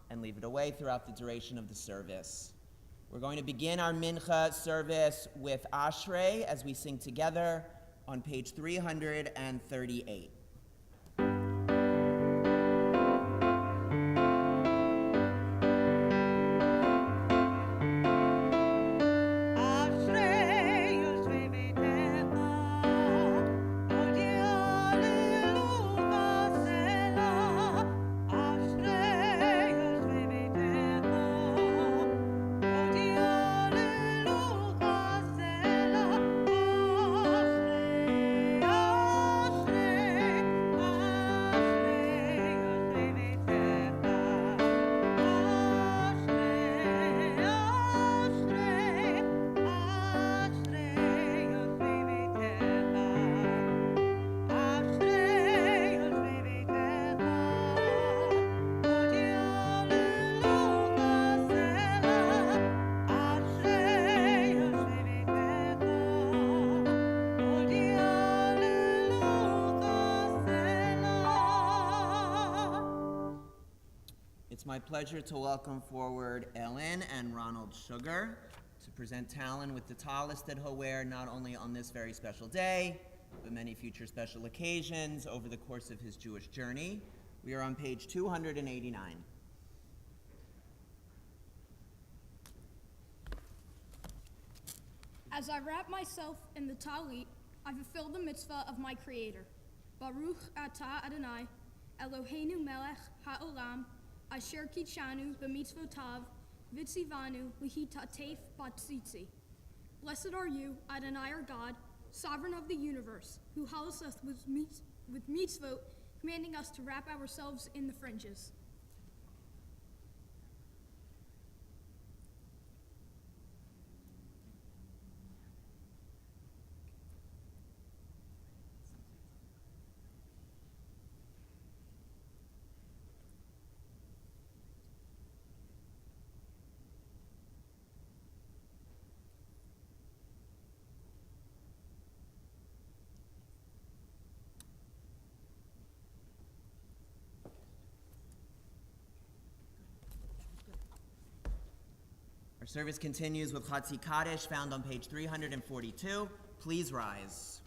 and leave it away throughout the duration of the service. We're going to begin our Mincha service with Ashrei as we sing together on page 338. It's my pleasure to welcome forward Ellen and Ronald Shugar to present Talon with the talis that he'll wear not only on this very special day, but many future special occasions over the course of his Jewish journey. We are on page 289. As I wrap myself in the talit, I fulfill the mitzvah of my Creator. Baruch atah Adonai, Eloheinu melech ha'olam, asher kitshanu b'mitzvotav, v'tzivanu lihitatef batzitzi. Blessed are you, Adonai our God, sovereign of the universe, who hallows us with mitzvot, commanding us to wrap ourselves in the fringes. Our service continues with Chatzi Kaddish, found on page 342. Please rise.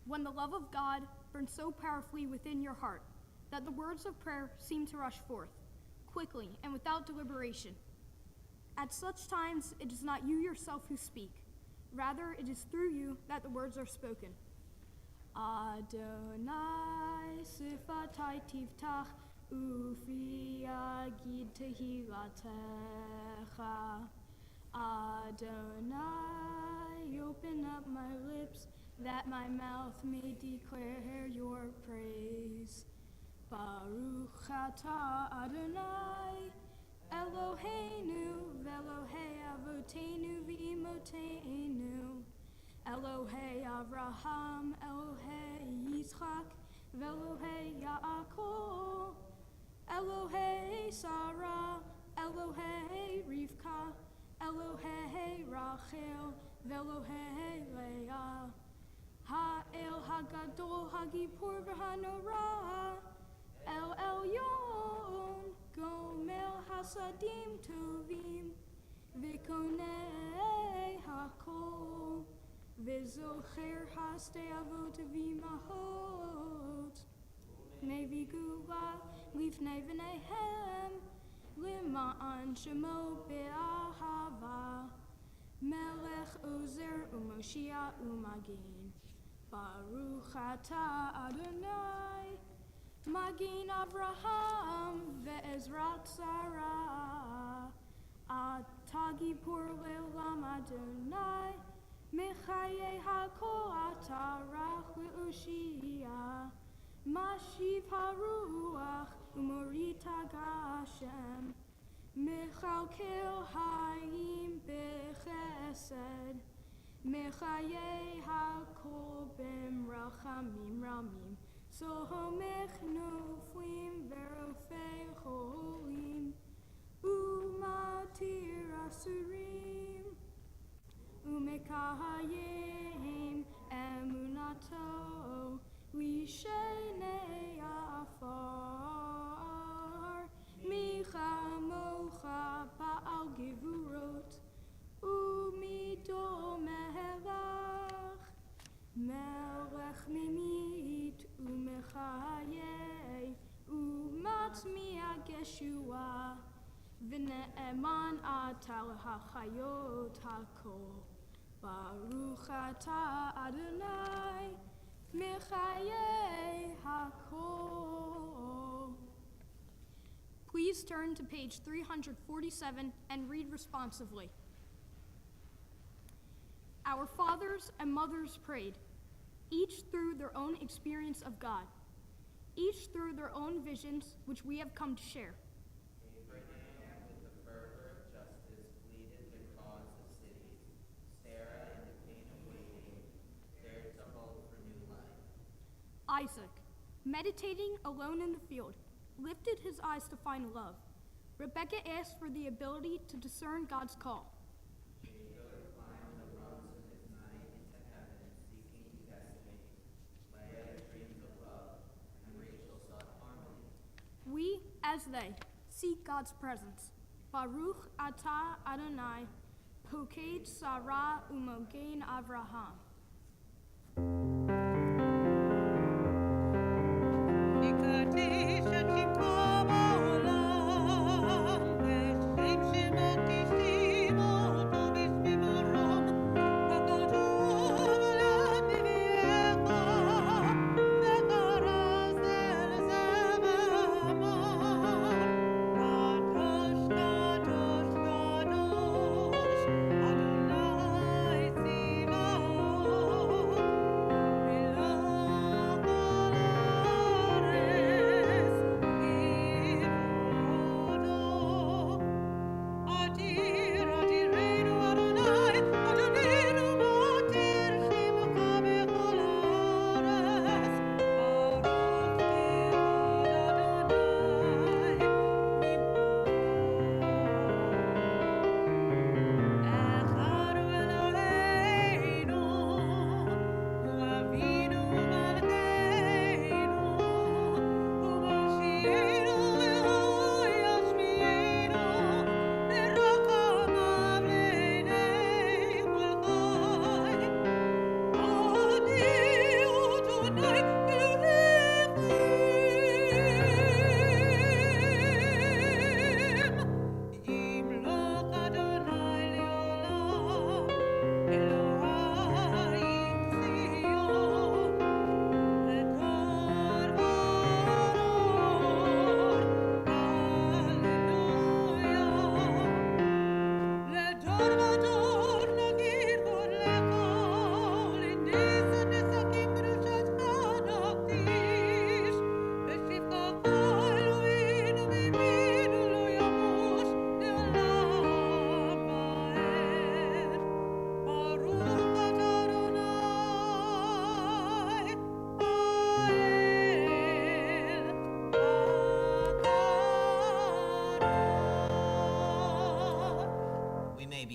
When the love of God burns so powerfully within your heart that the words of prayer seem to rush forth, quickly and without deliberation. At such times, it is not you yourself who speak. Rather, it is through you that the words are spoken. Adonai sifatai tiftach ufi agid tehilatecha. Adonai, open up my lips, that my mouth may declare your praise. Baruch atah Adonai, Eloheinu, v'Elohei avotenu v'imotenu, Elohei Avraham, Elohei Yitzchak, v'Elohei Yaakov, Elohei Sarah, Elohei Elohei Leah. Ha'el Hagadol Hagipur V'Hanora. El Elyon Gomel Hasadim Tovim. V'konei Hakol. V'zocher Hastei Avot V'imahot. Nevi Gula Lifnei V'neihem. Lima'an Shemo Be'ahava. Melech Ozer Umoshia Umagin. Baruch Ata Adonai. Magin Avraham Ve'ezrat Sarah. Atagi Pur Le'olam Adonai. Mechaye Hakol Atarach Le'oshia. Mashiv Haruach Umorita Gashem. Mechalkel Hayim Bechesed. Mechaye Hakol B'Rachamim Ramim. Sohomech Noflim Verofei Cholim. Umatir Asurim. Umekahayim Emunato. Lishenei Afar. Micha Mocha Ba'al Gevurot. Umido Melech. Melech Mimit Umechaye. Umatzmiya Geshua. V'ne'eman Atal HaChayot HaKol. Baruch Ata Adonai. Mechaye HaKol. Please turn to page 347 and read responsively. Our fathers and mothers prayed, each through their own experience of God, each through their own visions, which we have come to share. Abraham, with the fervor of justice, pleaded the cause of cities. Sarah, in the pain of waiting, dared to hope for new life. Isaac, meditating alone in the field, lifted his eyes to find love. Rebekah asked for the ability to discern God's call. Jacob climbed the rungs of his night into heaven, seeking destiny. Leah dreamed of love, and Rachel sought harmony. We, as they, seek God's presence. Baruch Ata Adonai, Poked Sarah Umogain Avraham.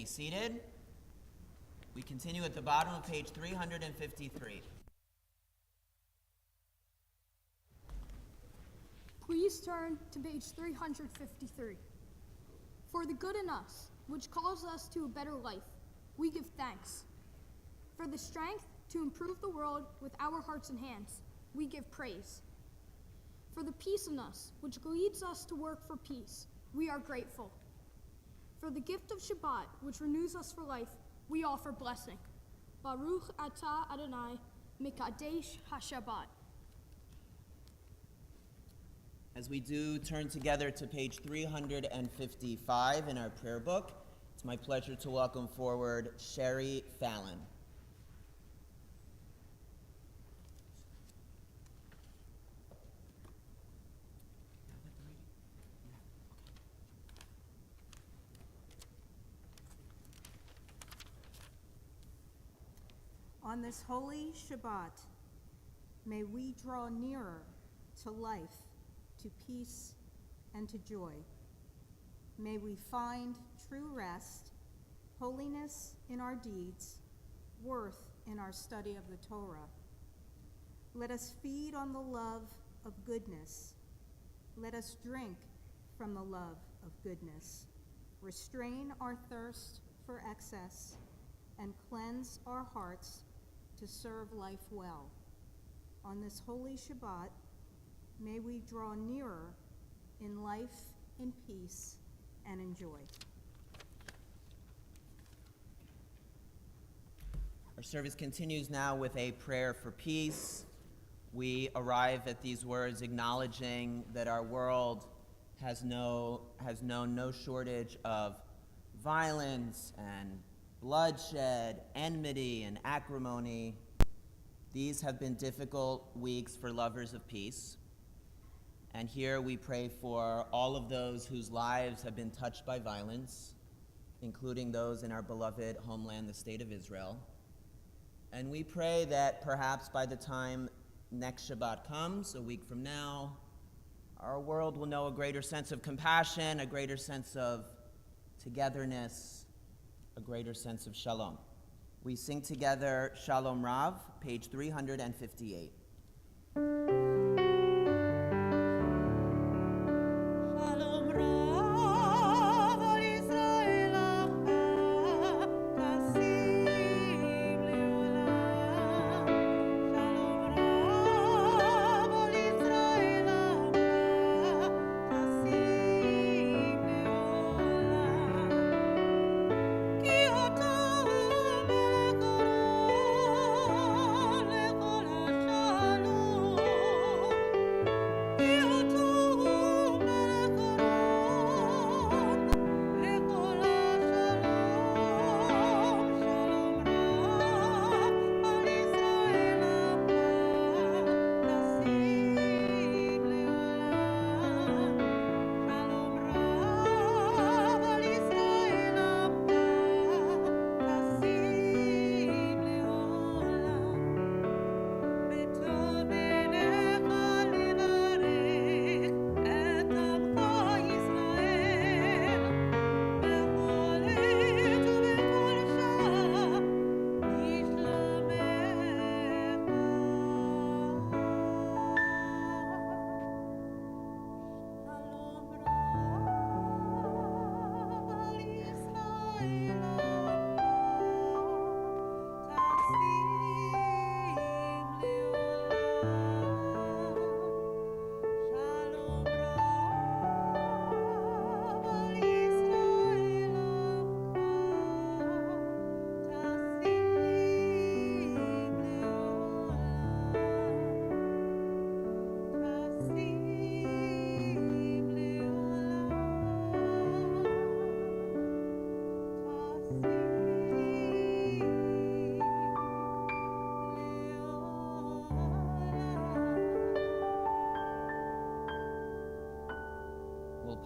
Seated. We continue at the bottom of page 353. Please turn to page 353. For the good in us, which calls us to a better life, we give thanks. For the strength to improve the world with our hearts and hands, we give praise. For the peace in us, which leads us to work for peace, we are grateful. For the gift of Shabbat, which renews us for life, we offer blessing. Baruch atah Adonai, Mikadesh HaShabbat. As we do turn together to page 355 in our prayer book, it's my pleasure to welcome forward Sherry Fallon. On this holy Shabbat, may we draw nearer to life, to peace, and to joy. May we find true rest, holiness in our deeds, worth in our study of the Torah. Let us feed on the love of goodness. Let us drink from the love of goodness. Restrain our thirst for excess and cleanse our hearts to serve life well. On this holy Shabbat, may we draw nearer in life, in peace, and in joy. Our service continues now with a prayer for peace. We arrive at these words acknowledging that our world has known no shortage of violence and bloodshed, enmity, and acrimony. These have been difficult weeks for lovers of peace. And here we pray for all of those whose lives have been touched by violence, including those in our beloved homeland, the state of Israel. And we pray that perhaps by the time next Shabbat comes, a week from now, our world will know a greater sense of compassion, a greater sense of togetherness, a greater sense of shalom. We sing together Shalom Rav, page 358.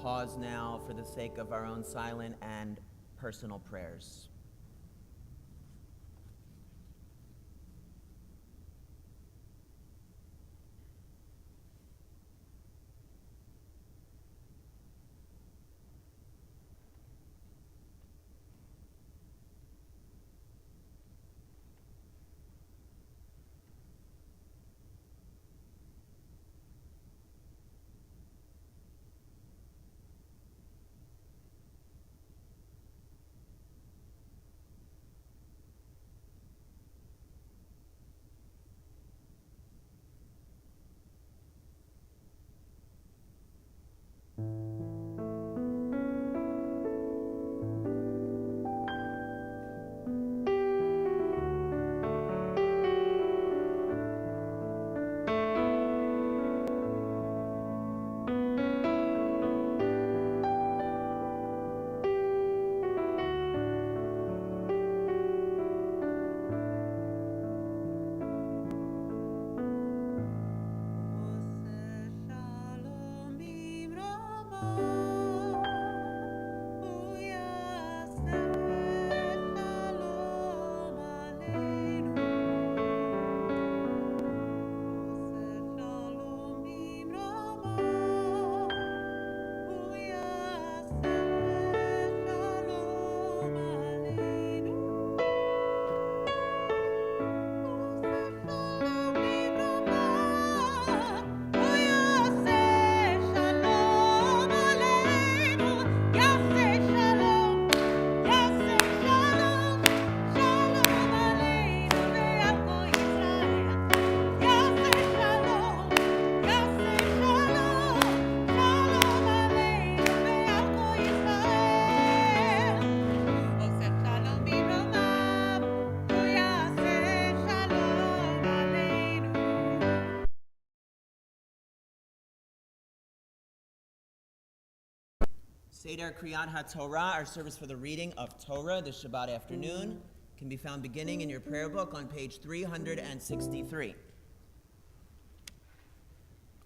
Pause now for the sake of our own silent and personal prayers. Seder Kriyat HaTorah, our service for the reading of Torah this Shabbat afternoon, can be found beginning in your prayer book on page 363.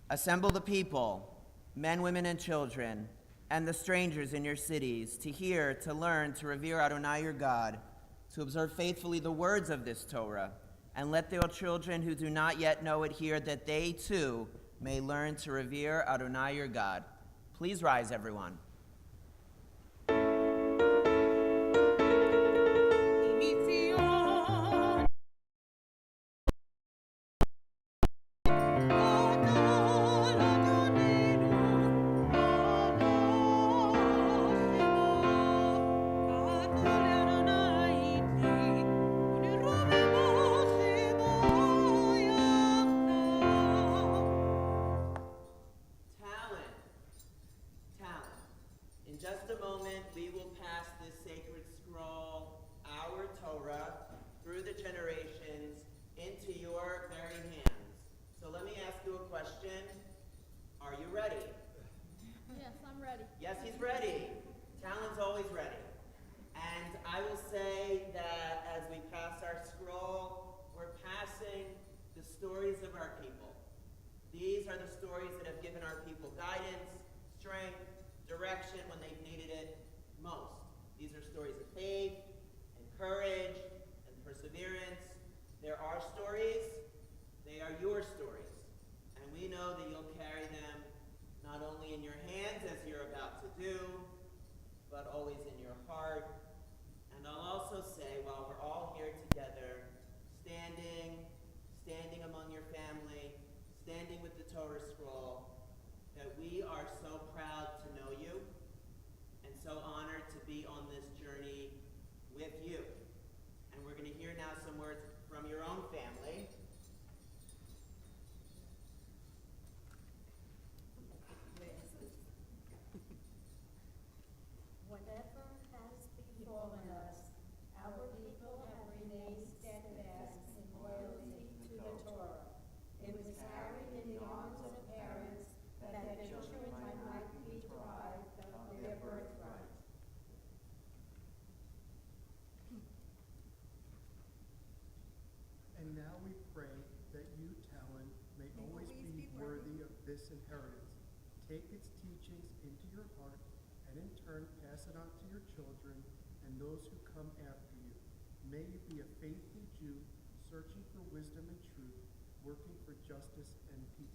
Assemble the people, men, women, and children, and the strangers in your cities, to hear, to learn, to revere Adonai your God, to observe faithfully the words of this Torah, and let the children who do not yet know it hear, that they too may learn to revere Adonai your God. Please rise, everyone. In just a moment, we will pass this sacred scroll, Our Torah, through the generations into your very hands. So let me ask you a question. Are you ready? Yes, I'm ready. Yes, he's ready. Talon's always ready. And I will say that as we pass our scroll, we're passing the stories of our people. These are the stories that have given our people guidance, strength, direction when they've needed it most. These are stories of faith and courage and perseverance. They're our stories. They are your stories. And we know that you'll carry them not only in your hands as you're about to do, but always in your heart. And I'll also say, while we're all here together, standing among your family, standing with the Torah scroll, that we are so proud to know you and so honored to be on this journey with you. And we're going to hear now some words from your own family. Whatever has befallen us, our people have remained steadfast in loyalty to the Torah. It was carried in the arms of parents that their children might be deprived of their birthright. And now we pray that you, Talon, may always be worthy of this inheritance. Take its teachings into your heart, and in turn pass it on to your children and those who come after you. May you be a faithful Jew, searching for wisdom and truth, working for justice and peace.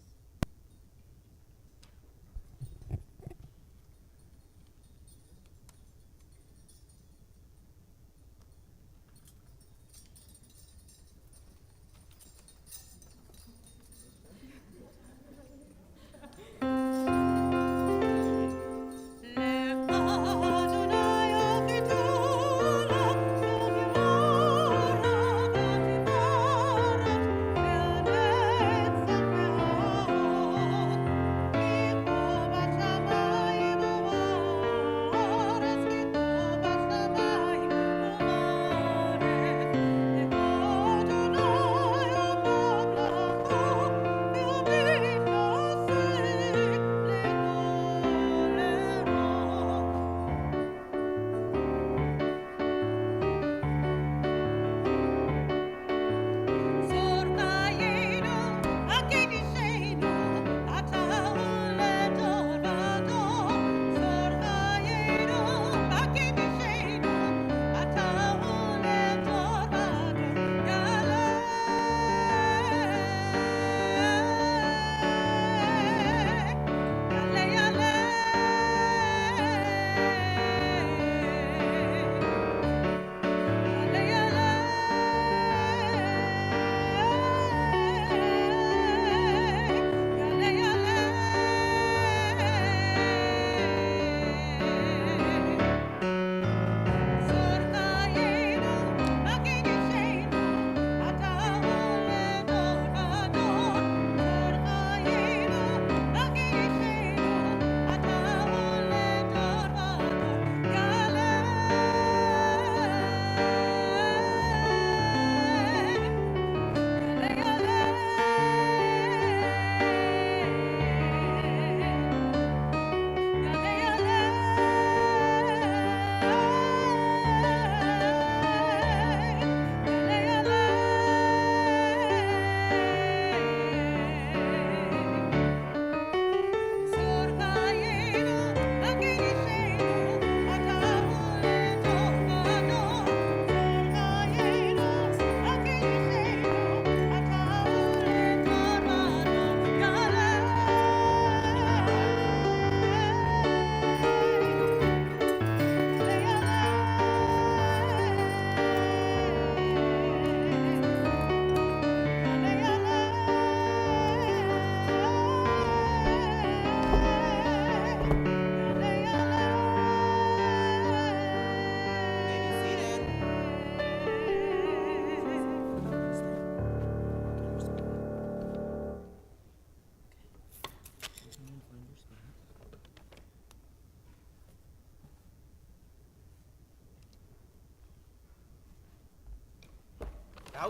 Adonai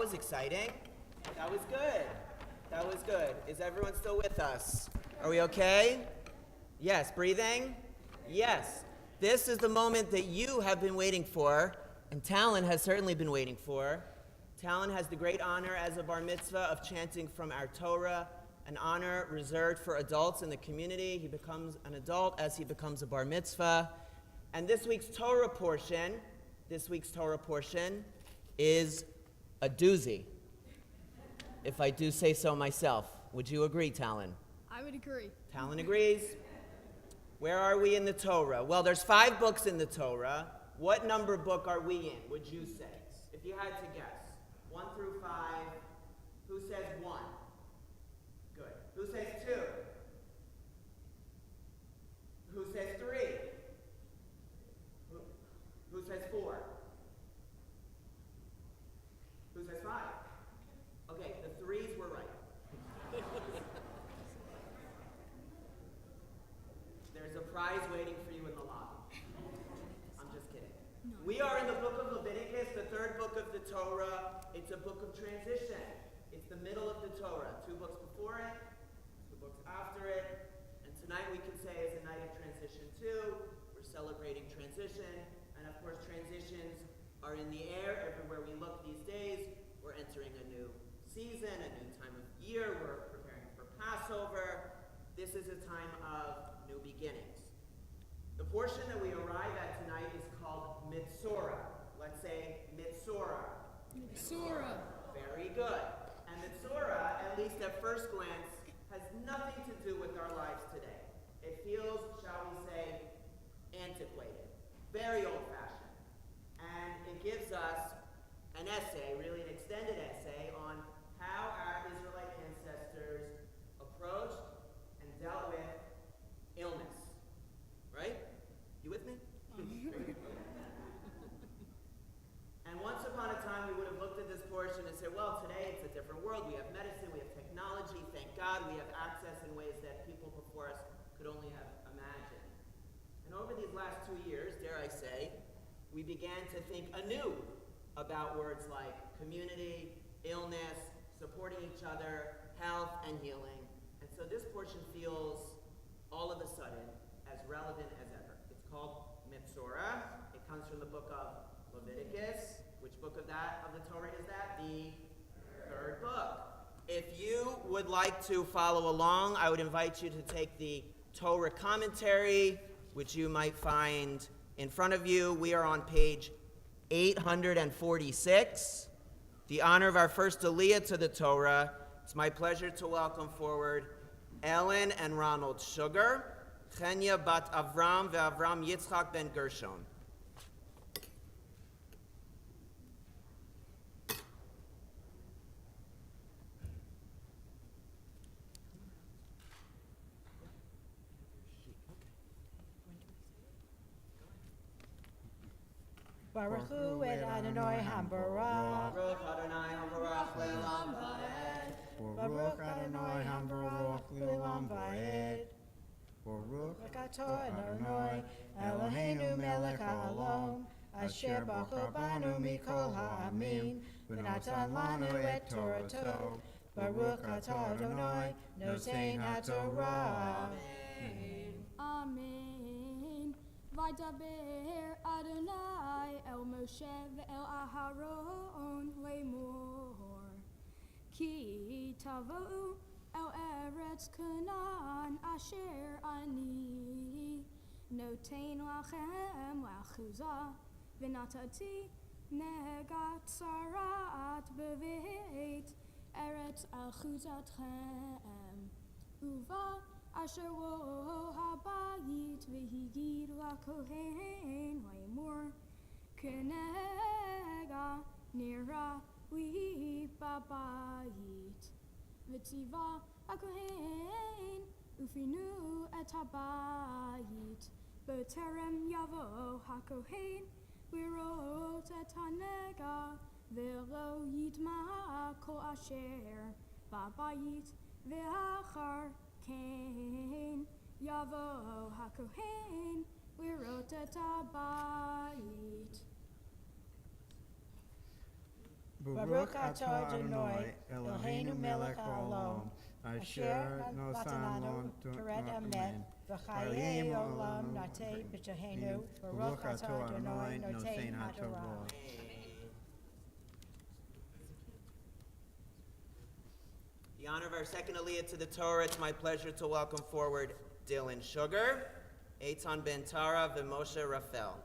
was exciting. That was good. That was good. Is everyone still with us? Are we okay? Yes. Breathing? Yes. This is the moment that you have been waiting for, and Talon has certainly been waiting for. Talon has the great honor as a bar mitzvah of chanting from Our Torah, an honor reserved for adults in the community. He becomes an adult as he becomes a bar mitzvah. And this week's Torah portion is a doozy, if I do say so myself. Would you agree, Talon? I would agree. Talon agrees. Where are we in the Torah? Well, there's 5 books in the Torah. What number book are we in, would you say? If you had to guess. 1 through 5. Who says 1? Good. Who says 2? Who says 3? Who says 4? Who says 5? Okay, the 3s were right. There's a prize waiting for you in the lobby. I'm just kidding. No. We are in the book of Leviticus, the 3rd book of the Torah. It's a book of transition. It's the middle of the Torah. 2 books before it, 2 books after it. And tonight we can say is a night of transition too. We're celebrating transition. And of course transitions are in the air everywhere we look these days. We're entering a new season, a new time of year. We're preparing for Passover. This is a time of new beginnings. The portion that we arrive at tonight is called Midsora. Let's say Midsora. Midsora. Very good. And Midsora, at least at first glance, has nothing to do with our lives today. It feels, shall we say, antiquated, very old-fashioned. And it gives us an essay, really an extended essay, on how our Israelite ancestors approached and dealt with illness. Right? You with me? And once upon a time, we would have looked at this portion and said, well, today it's a different world. We have medicine, we have technology. Thank God we have access in ways that people before us could only have imagined. And over these last 2 years, dare I say, we began to think anew about words like community, illness, supporting each other, health, and healing. And so this portion feels all of a sudden as relevant as ever. It's called Mitzora. It comes from the book of Leviticus. Which book of the Torah is that? The 3rd book. If you would like to follow along, I would invite you to take the Torah Commentary, which you might find in front of you. We are on page 846. The honor of our first Aliyah to the Torah. It's my pleasure to welcome forward Ellen and Ronald Shugar, Chenya bat Avram ve'Avram Yitzchak ben Gershon. Baruch hu et Adonai Hambarach. Baruch Adonai Hambarach le'olam va'ed. Baruch Adonai Hambarach le'olam va'ed. Baruch Adonai Eloheinu melech ha'olam, asher baruch banu mikol ha'amin, v'natan lanu et Torato. Baruch atah Adonai nosein ha'Torah. Amen. Vaydaber Adonai el Moshe ve'el Aharon lemor. Ki tavo'u el eretz Canaan asher ani noten lachem lachuzah v'natati negat sarat beveit eretz achuzatchem uva asher lo habayit v'higid lakohen lemor kenega nira we babayit v'tziva akohen ufinu et habayit b'terem yavo hakohen virot et hanega v'lo yitma kol asher babayit v'achar Kain Yavo HaKohen Lirot et Habayit. Baruch atah Adonai Eloheinu melech haolam, asher nosananu Toret emet, v'chayei olam natei b'tohenu, Baruch atah Adonai notein haTorah. In honor of our second aliyah to the Torah, it's my pleasure to welcome forward Dylan Shugar, Eitan Ben Tara, and Moshe Raphael.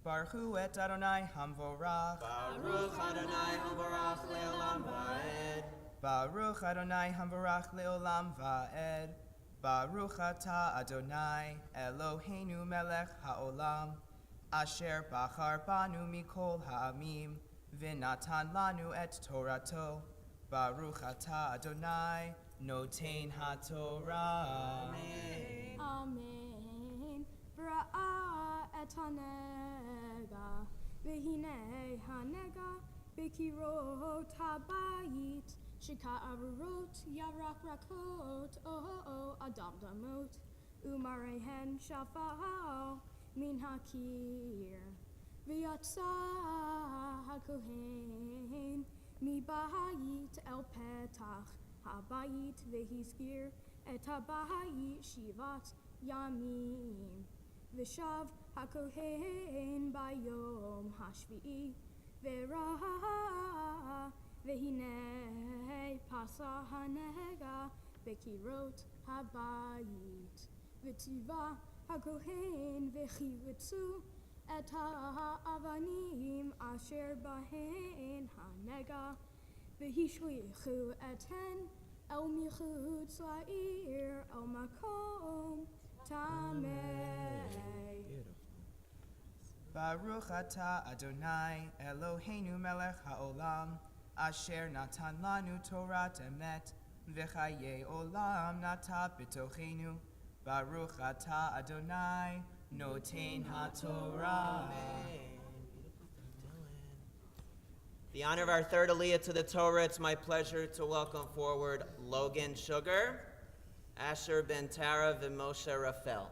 Baruch et Adonai Hamvorach. Baruch Adonai Hamvarach Le'olam Va'ed. Baruch Adonai Hamvorach Le'olam Va'ed. Baruch atah Adonai Eloheinu melech haolam, asher bachar banu mikol ha'amim, v'natan lanu et Torato. Baruch atah Adonai notein haTorah. Amen. Bra'ah et hanega, v'hinei hanega, b'kirot habayit, sheka'arurot yarak rakot, adam damot, umarehen shafal min hakir, v'yatsa hakohen, mi bayit el petach, habayit v'hizkir, et habayit shivat yamim. V'shav hakohen bayom hashvi'i, v'ra v'hinei pasa hanega bekirot habayit, v'tiva hakohen v'chiritzu et ha'avanim asher bahen hanega, v'hishlichu eten el michutz la'ir el makom tamei. Baruch atah Adonai Eloheinu melech haolam, asher natan lanu Torat emet, v'chayei olam nata b'tochenu. Baruch atah Adonai notein haTorah. The honor of our third aliyah to the Torah, it's my pleasure to welcome forward Logan Shugar, Asher Ben Tara, and Moshe Raphael.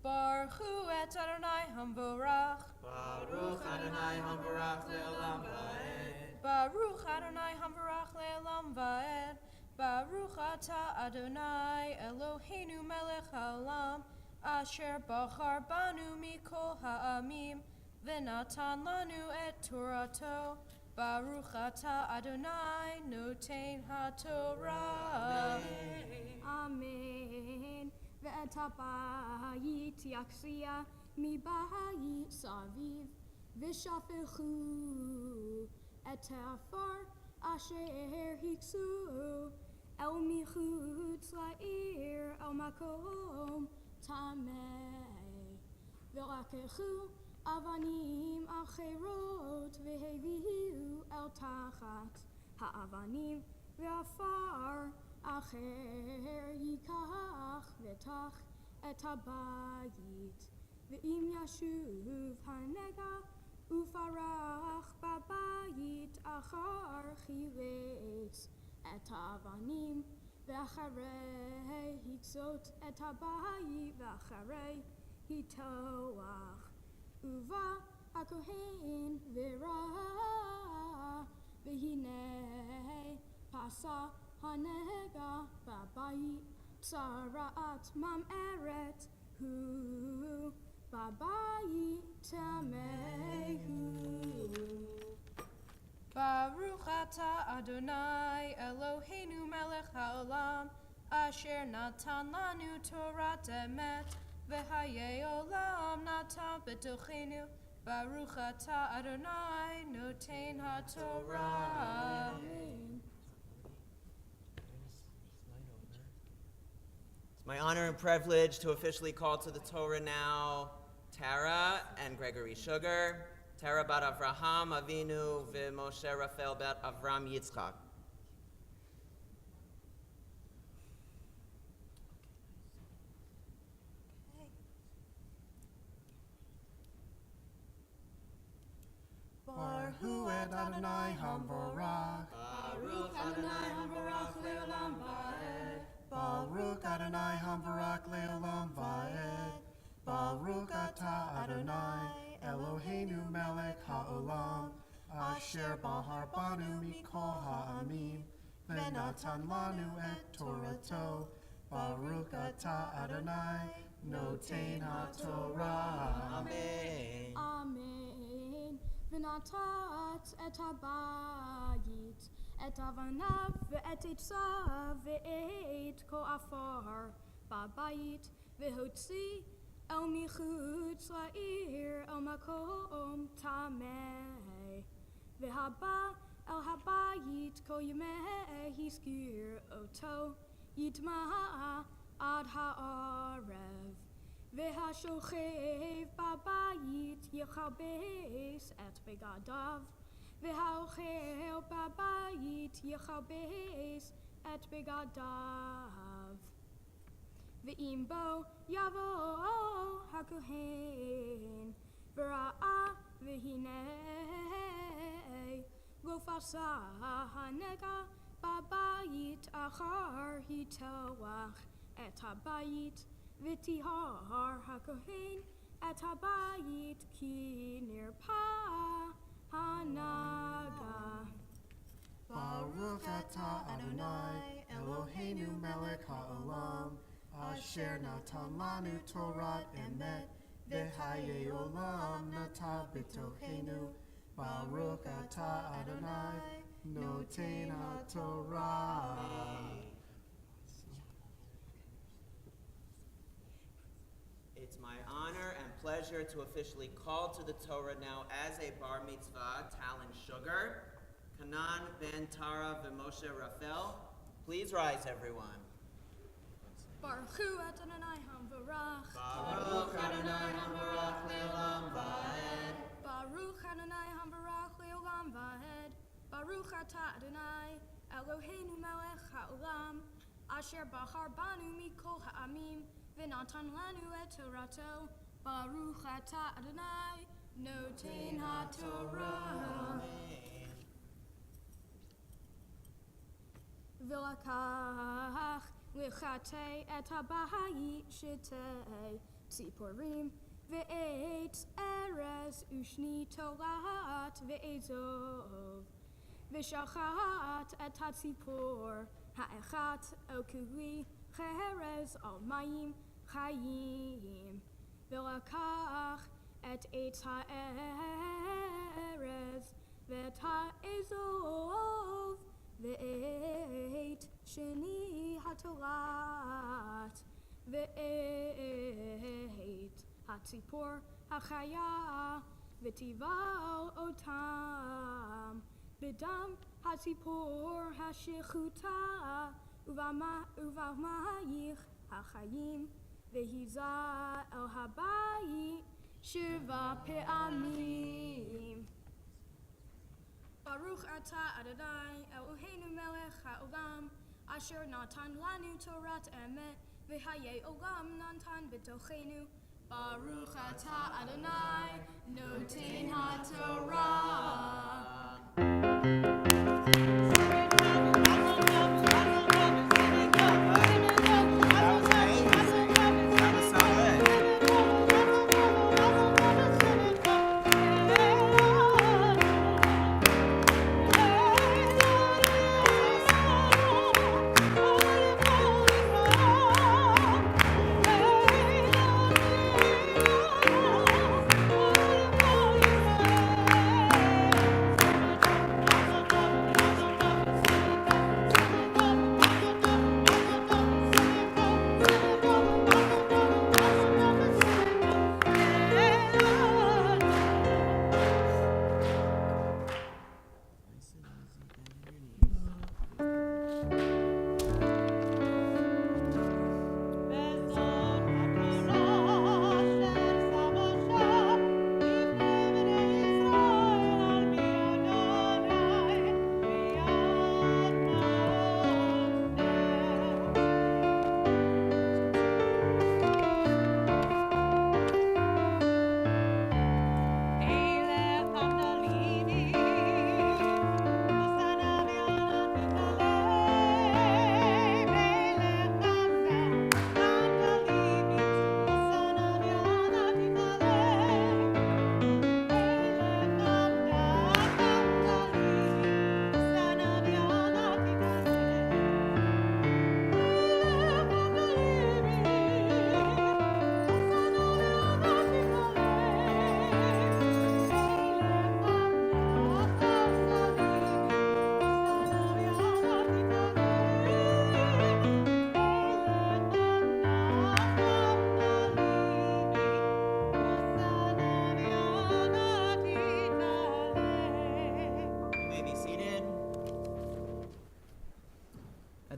Baruch et Adonai Hamvorach. Baruch Adonai Hamvarach Le'olam Va'ed. Baruch Adonai Hamvorach Le'olam Va'ed. Baruch atah Adonai Eloheinu melech haolam, asher bachar banu mikol ha'amim, v'natan lanu et Torato. Baruch atah Adonai notein haTorah. Amen. Ve'et habayit yaksia mi bayit saviv, v'shafechu et ha'afar asher hiksu el michutz la'ir el makom tamei, v'rakechu avanim acherot v'hevihu el tachat ha'avanim v'afar acher yikach v'tach et habayit, v'im yashuv hanega ufarach babayit achar chiretz et ha'avanim, v'acharei hikzot et habayit v'acharei hitoach, uva hakohen v'ra v'hinei pasa hanega babayit tzaraat mam'eret hu babayit tamehu. Baruch atah Adonai Eloheinu melech haolam, asher natan lanu Torat emet, v'hayei olam natan b'tochenu. Baruch atah Adonai notein haTorah. It's my honor and privilege to officially call to the Torah now Tara and Gregory Shugar. Tara bat Avraham Avinu v'Moshe Raphael bat Avram Yitzchak. Baruch et Adonai Hamvorach. Baruch Adonai Hamvarach Leolam Vaed. Baruch Adonai Hamvarach Leolam Vaed. Baruch Atah Adonai Eloheinu Melech HaOlam Asher Bahar Banu Mikol Ha'amim Venatan Lanu Et Torato Baruch Atah Adonai Noten HaTorah. Amen. Amen. V'natat et habayit, et avanav ve'et etzav ve'et ko afar babayit v'hotzi el michutz la'ir el makom tameh v'haba el habayit ko yemeh hiskir oto yitma ad ha'arev והשוכב בבית יכבס את בגדיו, והאוכל בבית יכבס את בגדיו. ואם בו יבוא הכהן וראה והנה לא פסע הנגע בבית אחר יטוח את הבית ותיהר הכהן את הבית כי נרפא הנגע. Baruch Atah Adonai Eloheinu Melech HaOlam Asher Natan Lanu Torah Emet V'Hayei Olam Nata B'Tochenu Baruch Atah Adonai Noten HaTorah. It's my honor and pleasure to officially call to the Torah now as a bar mitzvah, Talon Shugar, Kanan ben Tara v'Moshe Raphael. Please rise, everyone. Baruch hu Adonai Hamvarach. Baruch Adonai Hamvarach Leolam Vaed. Baruch Adonai Hamvarach Leolam Vaed. Baruch Atah Adonai Eloheinu Melech HaOlam Asher Bahar Banu Mikol Ha'amim V'natan Lanu Et Torato Baruch Atah Adonai Noten HaTorah. V'lakach lichatei et habayit shetei tziporim ve'etz erez ushni tolat ve'ezov v'shachat et hatzipor ha'echat okuli cherez al mayim chayim v'lakach et etz ha'erez ve'et ha'ezov ve'et sheni hatolat ve'et hatzipor hachaya v'tival otam b'dam hatzipor hashechuta uva'mayich hachayim ve'hiza el habayit shiva pe'amim. Baruch Atah Adonai Eloheinu Melech HaOlam Asher Natan Lanu Torah Emet V'Hayei Olam Natan B'Tochenu Baruch Atah Adonai Noten HaTorah.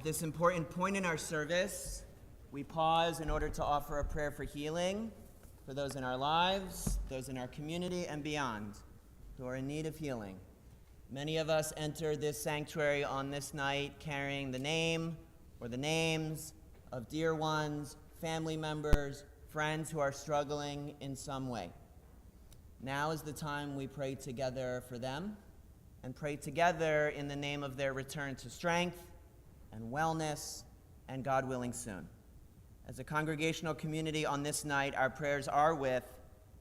At this important point in our service, we pause in order to offer a prayer for healing for those in our lives, those in our community, and beyond who are in need of healing. Many of us enter this sanctuary on this night carrying the name or the names of dear ones, family members, friends who are struggling in some way. Now is the time we pray together for them and pray together in the name of their return to strength and wellness, and God willing soon. As a congregational community on this night, our prayers are with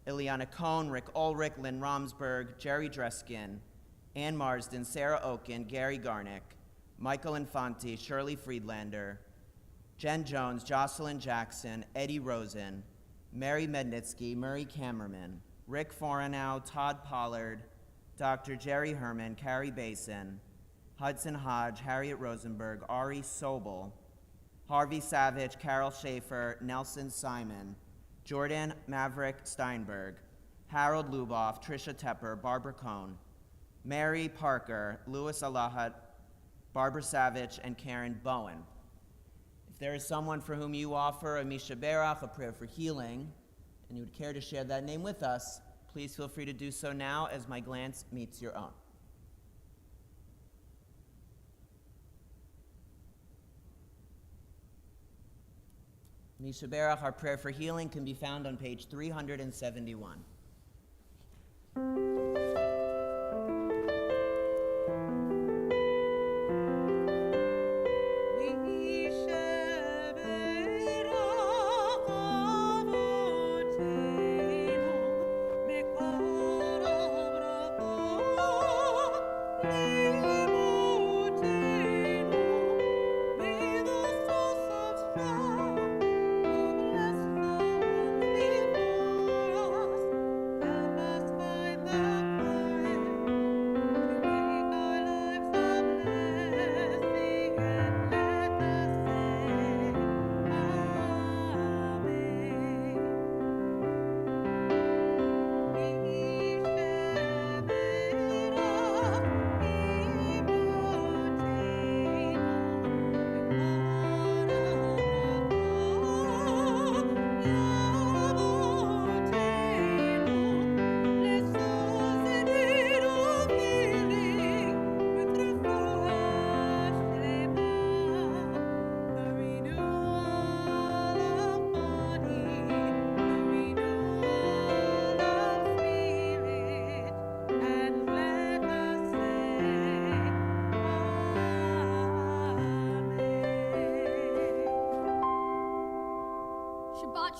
Ileana Cohn, Rick Ulrich, Lynn Romsberg, Jerry Dreskin, Ann Marsden, Sarah Oken, Gary Garnick, Michael Infanti, Shirley Friedlander, Jen Jones, Jocelyn Jackson, Eddie Rosen, Mary Mednitsky, Murray Kammerman, Rick Forenow, Todd Pollard, Dr. Jerry Herman, Carrie Basin, Hudson Hodge, Harriet Rosenberg, Ari Sobel, Harvey Savage, Carol Schaefer, Nelson Simon, Jordan Maverick Steinberg, Harold Luboff, Tricia Tepper, Barbara Cohn, Mary Parker, Louis Alahat, Barbara Savage, and Karen Bowen. If there is someone for whom you offer a Misha Berach, a prayer for healing, and you would care to share that name with us, please feel free to do so now as my glance meets your own. Misha Berach, our prayer for healing, can be found on page 371.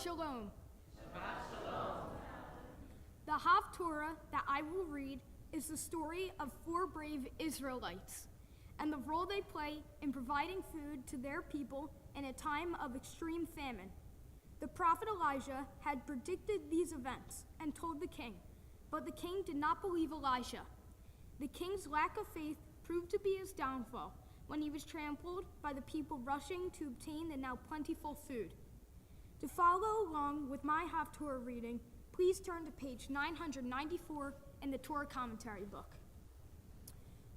Shalom. The Our Torah that I will read is the story of 4 brave Israelites and the role they play in providing food to their people in a time of extreme famine. The prophet Elijah had predicted these events and told the king, but the king did not believe Elijah. The king's lack of faith proved to be his downfall when he was trampled by the people rushing to obtain the now plentiful food. To follow along with my Our Torah reading, please turn to page 994 in the Torah Commentary book.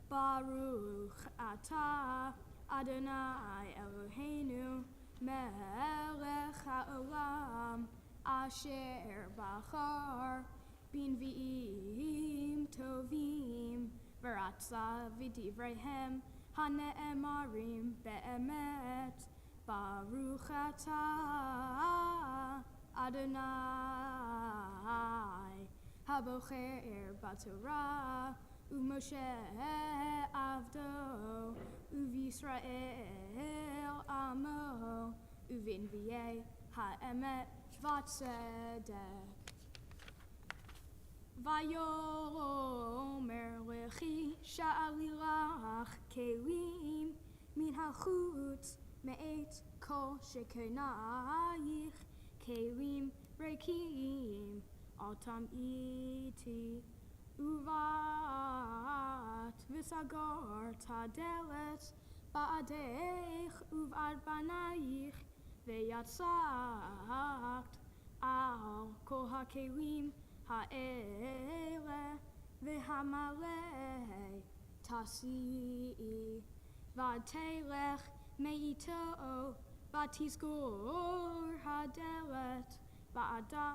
Baruch atah Adonai Eloheinu melech haolam asher bachar b'nvi'im tovim v'ratza v'divreihem hane'emarim be'emet. Baruch atah Adonai habocher b'Torah u'Moshe avdo u'Yisrael amo u'v'nvi'ei ha'emet v'tzedek. Vayomer lechi sha'ali lach kelim min hachutz me'et kol shekenayich kelim rekim altam iti uvat v'sagar tadelet ba'adech uvad banayich ve'yatzakt al kol hakelim ha'ele v'hamalei tasi'i v'atelech me'ito vatizgor hadelet va'ada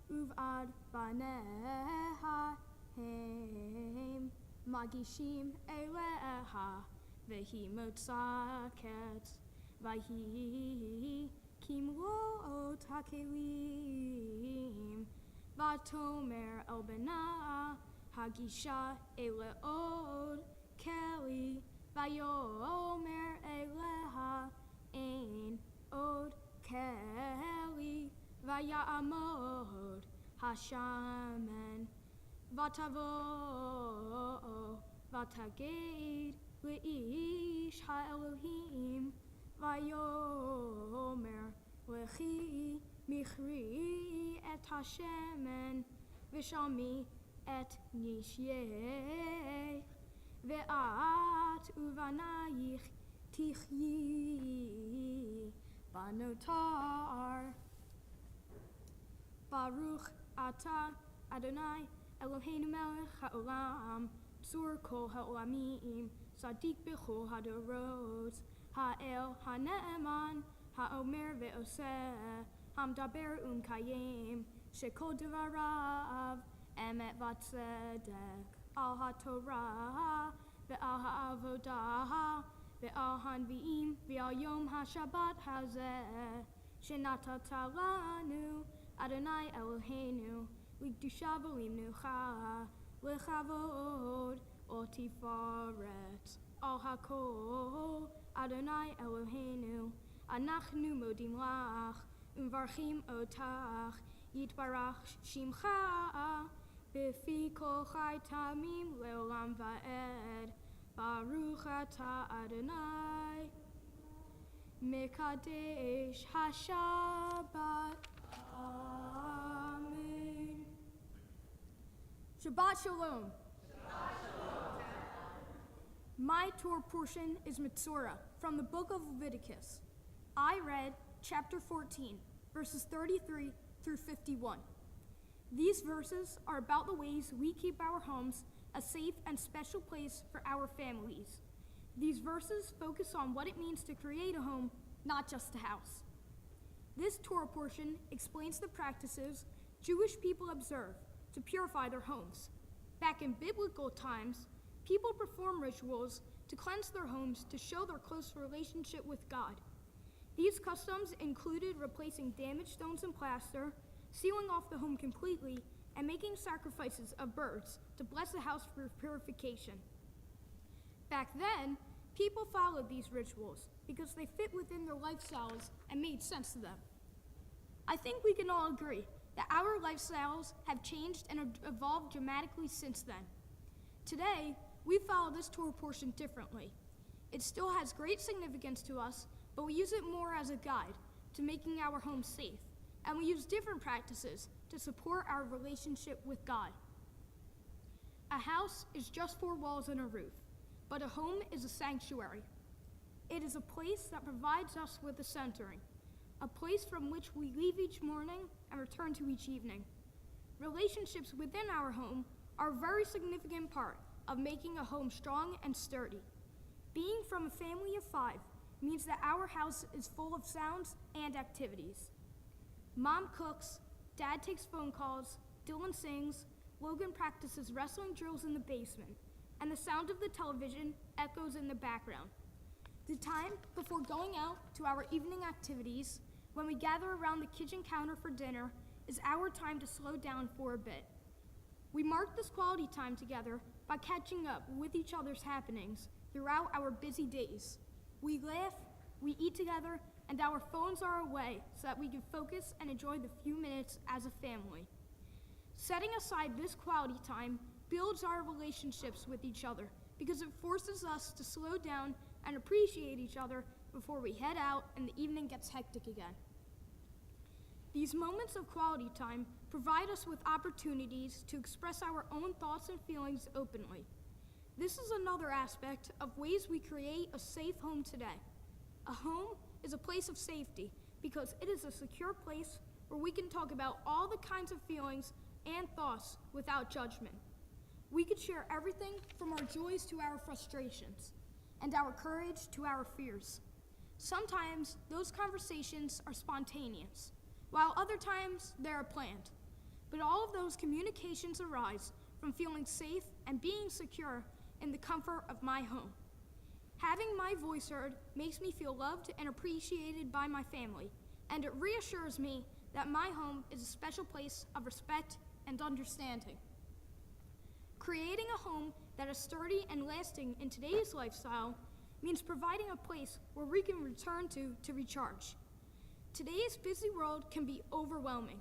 uvad baneha hem magishim eleha vehi motzaket vahi kimro takelim vatomer el bena hagisha eleod keli vayomer eleha ein od keli vayamod hashamen vatavo vataged leish ha'elohim vayomer lechi michri et hashemen vishalmi et nishyeh ve'at uvanayich tichyi banotar Baruch Ata Adonai Eloheinu melech ha'olam Tzur kol ha'olamim Sadiq b'chol hadorot Ha'el ha'ne'eman Ha'omer ve'oseh Hamdaber kayem Shekol devarav Emet v'tzedek Al ha'torah Ve'al ha'avodah Ve'al hanvi'im Ve'al yom ha'shabbat hazeh Shenatata lanu Adonai Eloheinu, L'kdusha v'limnucha, L'chavod, Otifaret, Al hakol, Adonai Eloheinu, Anachnu modim lach, Umvarchim otach, Yitbarach shimcha, B'fi kol chai tamim le'olam va'ed, Baruch ata Adonai, Mekadesh HaShabbat. Amen. Shabbat Shalom. My Torah portion is Midsora from the book of Leviticus. I read chapter 14, verses 33 through 51. These verses are about the ways we keep our homes a safe and special place for our families. These verses focus on what it means to create a home, not just a house. This Torah portion explains the practices Jewish people observe to purify their homes. Back in biblical times, people performed rituals to cleanse their homes to show their close relationship with God. These customs included replacing damaged stones and plaster, sealing off the home completely, and making sacrifices of birds to bless the house for purification. Back then, people followed these rituals because they fit within their lifestyles and made sense to them. I think we can all agree that our lifestyles have changed and evolved dramatically since then. Today, we follow this Torah portion differently. It still has great significance to us, but we use it more as a guide to making our homes safe, and we use different practices to support our relationship with God. A house is just 4 walls and a roof, but a home is a sanctuary. It is a place that provides us with a centering, a place from which we leave each morning and return to each evening. Relationships within our home are a very significant part of making a home strong and sturdy. Being from a family of 5 means that our house is full of sounds and activities. Mom cooks, Dad takes phone calls, Dylan sings, Logan practices wrestling drills in the basement, and the sound of the television echoes in the background. The time before going out to our evening activities, when we gather around the kitchen counter for dinner, is our time to slow down for a bit. We mark this quality time together by catching up with each other's happenings throughout our busy days. We laugh, we eat together, and our phones are away so that we can focus and enjoy the few minutes as a family. Setting aside this quality time builds our relationships with each other because it forces us to slow down and appreciate each other before we head out and the evening gets hectic again. These moments of quality time provide us with opportunities to express our own thoughts and feelings openly. This is another aspect of ways we create a safe home today. A home is a place of safety because it is a secure place where we can talk about all the kinds of feelings and thoughts without judgment. We could share everything from our joys to our frustrations, and our courage to our fears. Sometimes those conversations are spontaneous, while other times they are planned. But all of those communications arise from feeling safe and being secure in the comfort of my home. Having my voice heard makes me feel loved and appreciated by my family, and it reassures me that my home is a special place of respect and understanding. Creating a home that is sturdy and lasting in today's lifestyle means providing a place where we can return to recharge. Today's busy world can be overwhelming.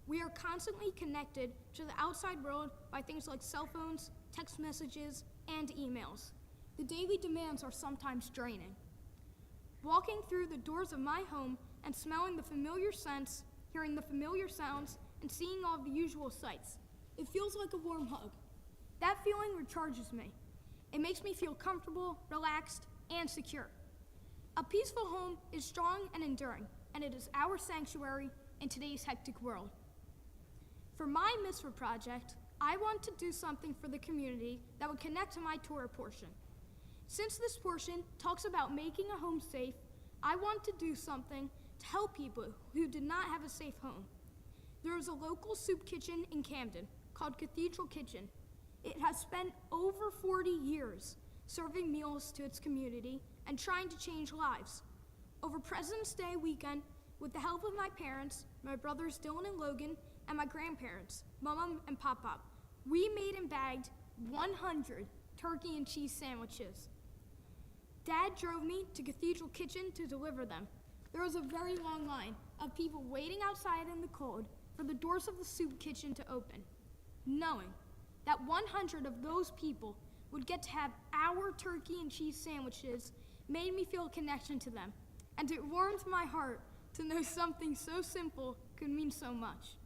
We are constantly connected to the outside world by things like cell phones, text messages, and emails. The daily demands are sometimes draining. Walking through the doors of my home and smelling the familiar scents, hearing the familiar sounds, and seeing all the usual sights, it feels like a warm hug. That feeling recharges me. It makes me feel comfortable, relaxed, and secure. A peaceful home is strong and enduring, and it is our sanctuary in today's hectic world. For my Mitzvah project, I want to do something for the community that would connect to my Torah portion. Since this portion talks about making a home safe, I want to do something to help people who did not have a safe home. There is a local soup kitchen in Camden called Cathedral Kitchen. It has spent over 40 years serving meals to its community and trying to change lives. Over President's Day weekend, with the help of my parents, my brothers Dylan and Logan, and my grandparents, Mom and Pop, we made and bagged 100 turkey and cheese sandwiches. Dad drove me to Cathedral Kitchen to deliver them. There was a very long line of people waiting outside in the cold for the doors of the soup kitchen to open. Knowing that 100 of those people would get to have our turkey and cheese sandwiches made me feel a connection to them, and it warmed my heart to know something so simple could mean so much.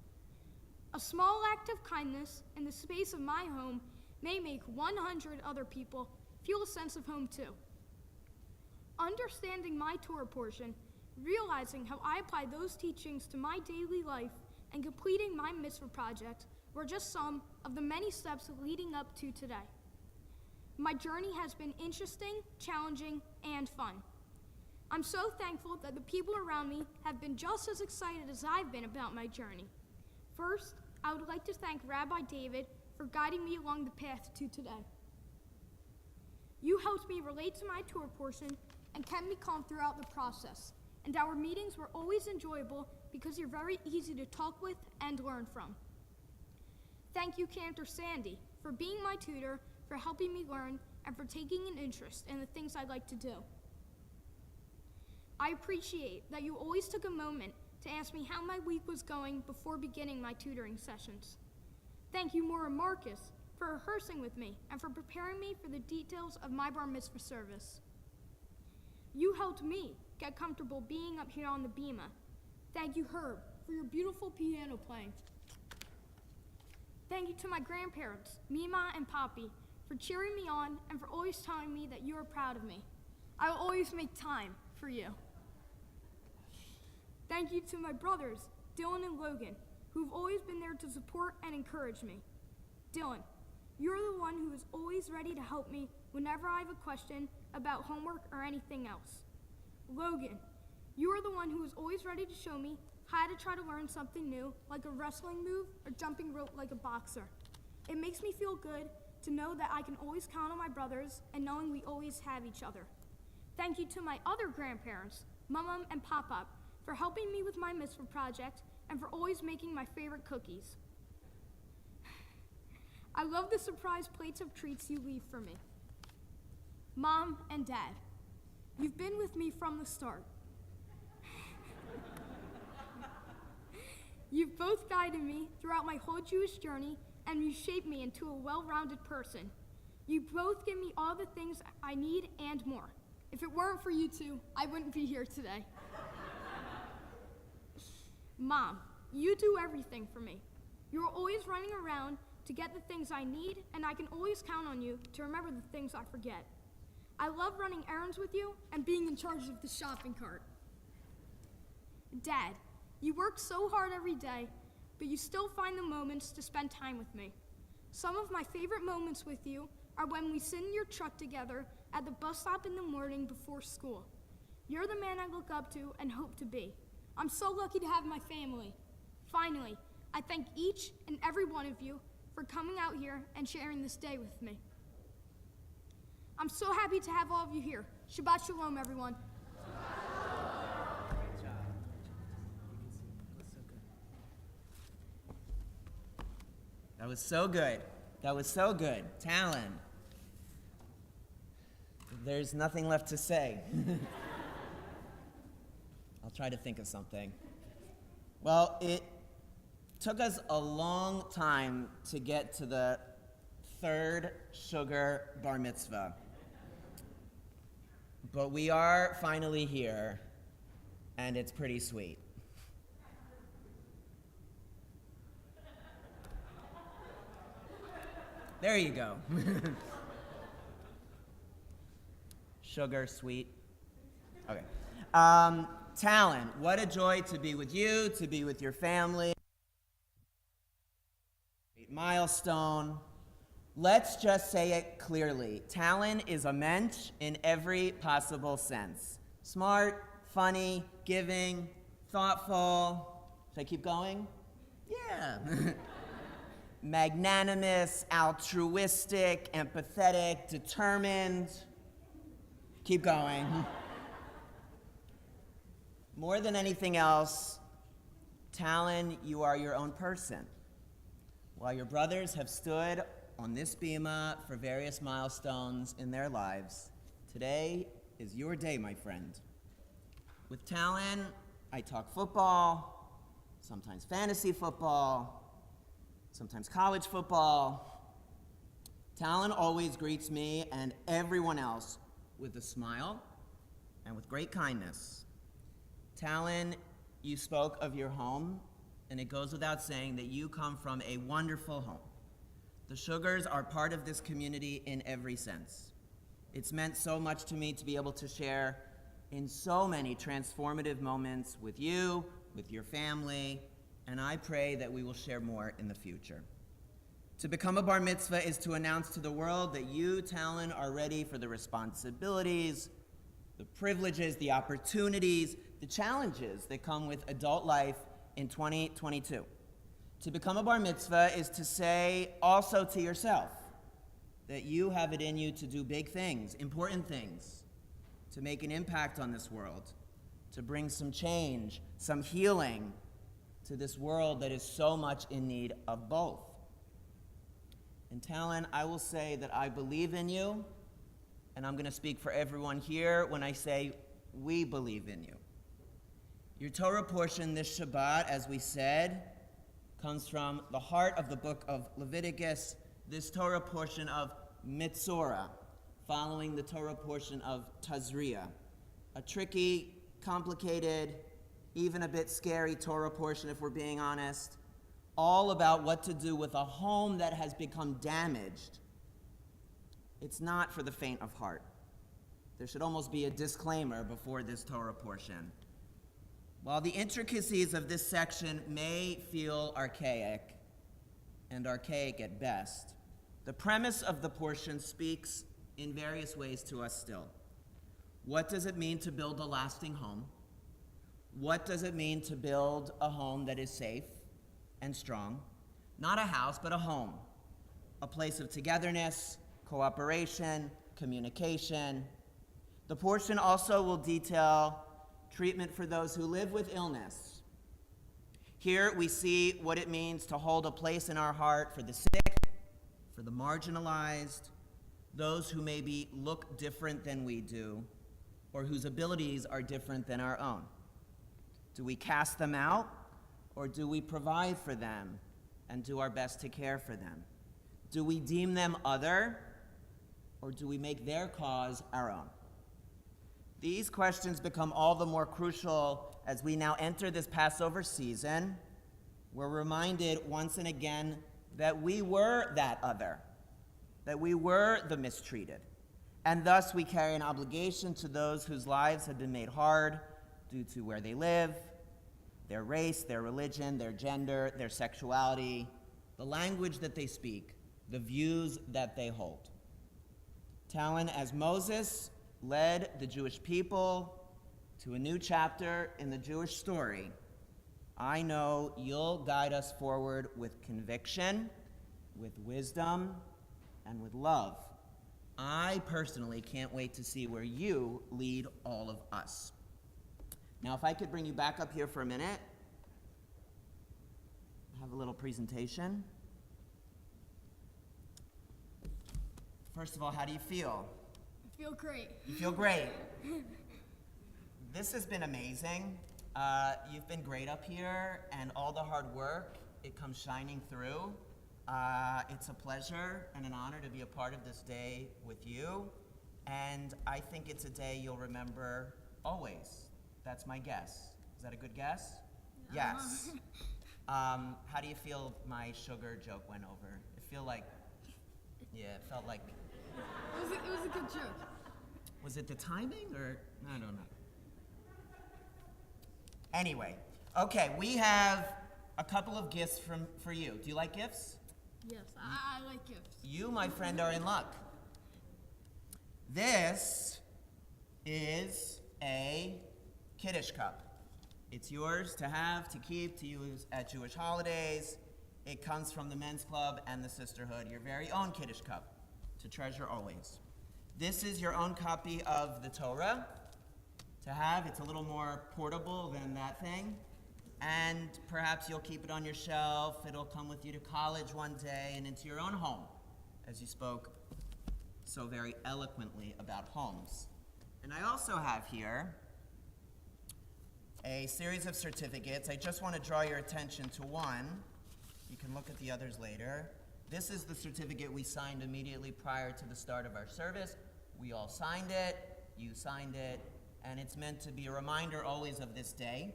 A small act of kindness in the space of my home may make 100 other people feel a sense of home too. Understanding my Torah portion, realizing how I apply those teachings to my daily life, and completing my Mitzvah project were just some of the many steps leading up to today. My journey has been interesting, challenging, and fun. I'm so thankful that the people around me have been just as excited as I've been about my journey. First, I would like to thank Rabbi David for guiding me along the path to today. You helped me relate to my Torah portion and kept me calm throughout the process, and our meetings were always enjoyable because you're very easy to talk with and learn from. Thank you, Cantor Sandy, for being my tutor, for helping me learn, and for taking an interest in the things I like to do. I appreciate that you always took a moment to ask me how my week was going before beginning my tutoring sessions. Thank you, Maura Marcus, for rehearsing with me and for preparing me for the details of my bar mitzvah service. You helped me get comfortable being up here on the bima. Thank you, Herb, for your beautiful piano playing. Thank you to my grandparents, Mima and Poppy, for cheering me on and for always telling me that you are proud of me. I will always make time for you. Thank you to my brothers, Dylan and Logan, who have always been there to support and encourage me. Dylan, you're the one who is always ready to help me whenever I have a question about homework or anything else. Logan, you are the one who is always ready to show me how to try to learn something new, like a wrestling move or jumping rope like a boxer. It makes me feel good to know that I can always count on my brothers and knowing we always have each other. Thank you to my other grandparents, Mum and Pop, for helping me with my Mitzvah project and for always making my favorite cookies. I love the surprise plates of treats you leave for me. Mom and Dad, you've been with me from the start. You've both guided me throughout my whole Jewish journey, and you shaped me into a well-rounded person. You both give me all the things I need and more. If it weren't for you two, I wouldn't be here today. Mom, you do everything for me. You're always running around to get the things I need, and I can always count on you to remember the things I forget. I love running errands with you and being in charge of the shopping cart. Dad, you work so hard every day, but you still find the moments to spend time with me. Some of my favorite moments with you are when we sit in your truck together at the bus stop in the morning before school. You're the man I look up to and hope to be. I'm so lucky to have my family. Finally, I thank each and every one of you for coming out here and sharing this day with me. I'm so happy to have all of you here. Shabbat Shalom, everyone. That was so good. That was so good. Talon. There's nothing left to say. I'll try to think of something. Well, it took us a long time to get to the third Shugar bar mitzvah. But we are finally here, and it's pretty sweet. There you go. Sugar, sweet. Okay. Talon, what a joy to be with you, to be with your family. Great milestone. Let's just say it clearly. Talon is a mensch in every possible sense. Smart, funny, giving, thoughtful. Should I keep going? Yeah. Magnanimous, altruistic, empathetic, determined. Keep going. More than anything else, Talon, you are your own person. While your brothers have stood on this bima for various milestones in their lives, today is your day, my friend. With Talon, I talk football, sometimes fantasy football, sometimes college football. Talon always greets me and everyone else with a smile and with great kindness. Talon, you spoke of your home, and it goes without saying that you come from a wonderful home. The Shugars are part of this community in every sense. It's meant so much to me to be able to share in so many transformative moments with you, with your family, and I pray that we will share more in the future. To become a bar mitzvah is to announce to the world that you, Talon, are ready for the responsibilities, the privileges, the opportunities, the challenges that come with adult life in 2022. To become a bar mitzvah is to say also to yourself that you have it in you to do big things, important things, to make an impact on this world, to bring some change, some healing to this world that is so much in need of both. And Talon, I will say that I believe in you, and I'm going to speak for everyone here when I say we believe in you. Your Torah portion this Shabbat, as we said, comes from the heart of the book of Leviticus, this Torah portion of Midsora, following the Torah portion of Tazria, a tricky, complicated, even a bit scary Torah portion, if we're being honest, all about what to do with a home that has become damaged. It's not for the faint of heart. There should almost be a disclaimer before this Torah portion. While the intricacies of this section may feel archaic, and archaic at best, the premise of the portion speaks in various ways to us still. What does it mean to build a lasting home? What does it mean to build a home that is safe and strong? Not a house, but a home. A place of togetherness, cooperation, communication. The portion also will detail treatment for those who live with illness. Here we see what it means to hold a place in our heart for the sick, for the marginalized, those who maybe look different than we do, or whose abilities are different than our own. Do we cast them out, or do we provide for them and do our best to care for them? Do we deem them other, or do we make their cause our own? These questions become all the more crucial as we now enter this Passover season. We're reminded once and again that we were that other, that we were the mistreated, and thus we carry an obligation to those whose lives have been made hard due to where they live, their race, their religion, their gender, their sexuality, the language that they speak, the views that they hold. Talon, as Moses led the Jewish people to a new chapter in the Jewish story, I know you'll guide us forward with conviction, with wisdom, and with love. I personally can't wait to see where you lead all of us. Now, if I could bring you back up here for a minute, have a little presentation. First of all, how do you feel? I feel great. You feel great. This has been amazing. You've been great up here, and all the hard work, it comes shining through. It's a pleasure and an honor to be a part of this day with you, and I think it's a day you'll remember always. That's my guess. Is that a good guess? Yes. How do you feel my sugar joke went over? It felt like... It was a good joke. Was it the timing, or I don't know. Anyway, okay, we have a couple of gifts for you. Do you like gifts? Yes, I like gifts. You, my friend, are in luck. This is a Kiddush cup. It's yours to have, to keep, to use at Jewish holidays. It comes from the Men's Club and the Sisterhood, your very own Kiddush cup, to treasure always. This is your own copy of the Torah to have. It's a little more portable than that thing. And perhaps you'll keep it on your shelf. It'll come with you to college one day and into your own home, as you spoke so very eloquently about homes. And I also have here a series of certificates. I just want to draw your attention to one. You can look at the others later. This is the certificate we signed immediately prior to the start of our service. We all signed it, you signed it, and it's meant to be a reminder always of this day,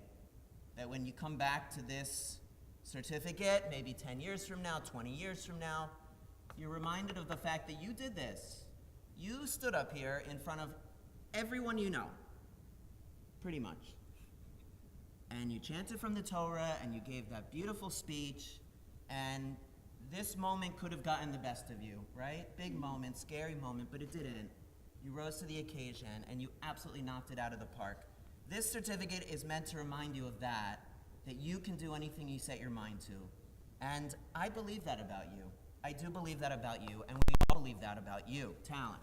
that when you come back to this certificate, maybe 10 years from now, 20 years from now, you're reminded of the fact that you did this. You stood up here in front of everyone you know, pretty much. And you chanted from the Torah, and you gave that beautiful speech, and this moment could have gotten the best of you, right? Big moment, scary moment, but it didn't. You rose to the occasion, and you absolutely knocked it out of the park. This certificate is meant to remind you of that you can do anything you set your mind to. And I believe that about you. I do believe that about you, and we all believe that about you, Talon.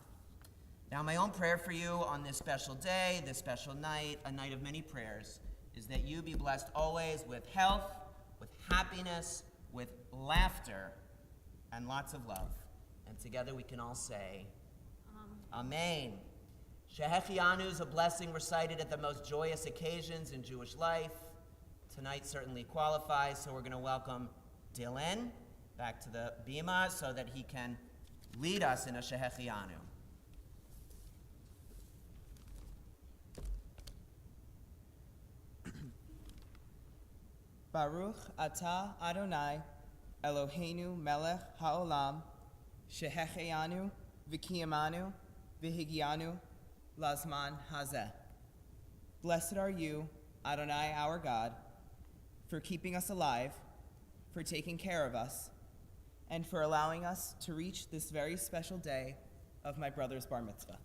Now, my own prayer for you on this special day, this special night, a night of many prayers, is that you be blessed always with health, with happiness, with laughter, and lots of love. And together we can all say, Amen. Shehechianu is a blessing recited at the most joyous occasions in Jewish life. Tonight certainly qualifies, so we're going to welcome Dylan back to the bima so that he can lead us in a Shehechianu. Baruch atah Adonai Eloheinu melech haolam shehechianu v'kiyamanu v'higianu lazman hazeh. Blessed are you, Adonai our God, for keeping us alive, for taking care of us, and for allowing us to reach this very special day of my brother's bar mitzvah.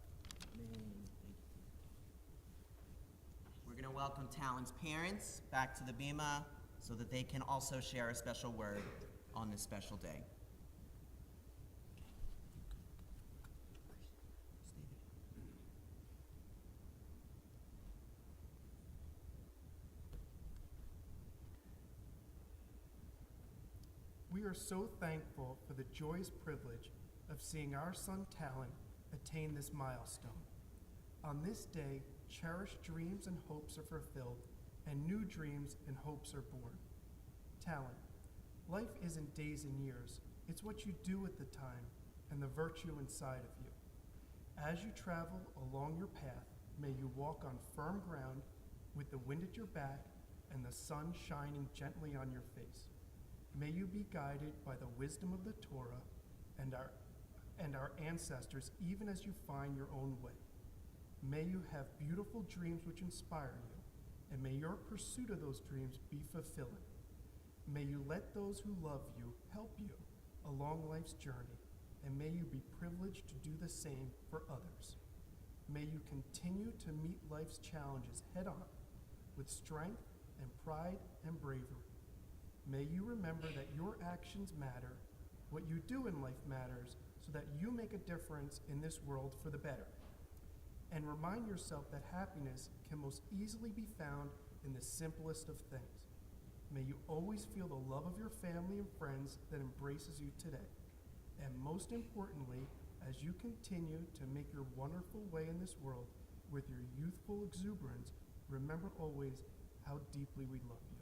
We're going to welcome Talon's parents back to the bima so that they can also share a special word on this special day. We are so thankful for the joyous privilege of seeing our son Talon attain this milestone. On this day, cherished dreams and hopes are fulfilled, and new dreams and hopes are born. Talon, life isn't days and years, it's what you do with the time and the virtue inside of you. As you travel along your path, may you walk on firm ground with the wind at your back and the sun shining gently on your face. May you be guided by the wisdom of the Torah and our ancestors, even as you find your own way. May you have beautiful dreams which inspire you, and may your pursuit of those dreams be fulfilling. May you let those who love you help you along life's journey, and may you be privileged to do the same for others. May you continue to meet life's challenges head on with strength and pride and bravery. May you remember that your actions matter, what you do in life matters, so that you make a difference in this world for the better. And remind yourself that happiness can most easily be found in the simplest of things. May you always feel the love of your family and friends that embraces you today. And most importantly, as you continue to make your wonderful way in this world with your youthful exuberance, remember always how deeply we love you.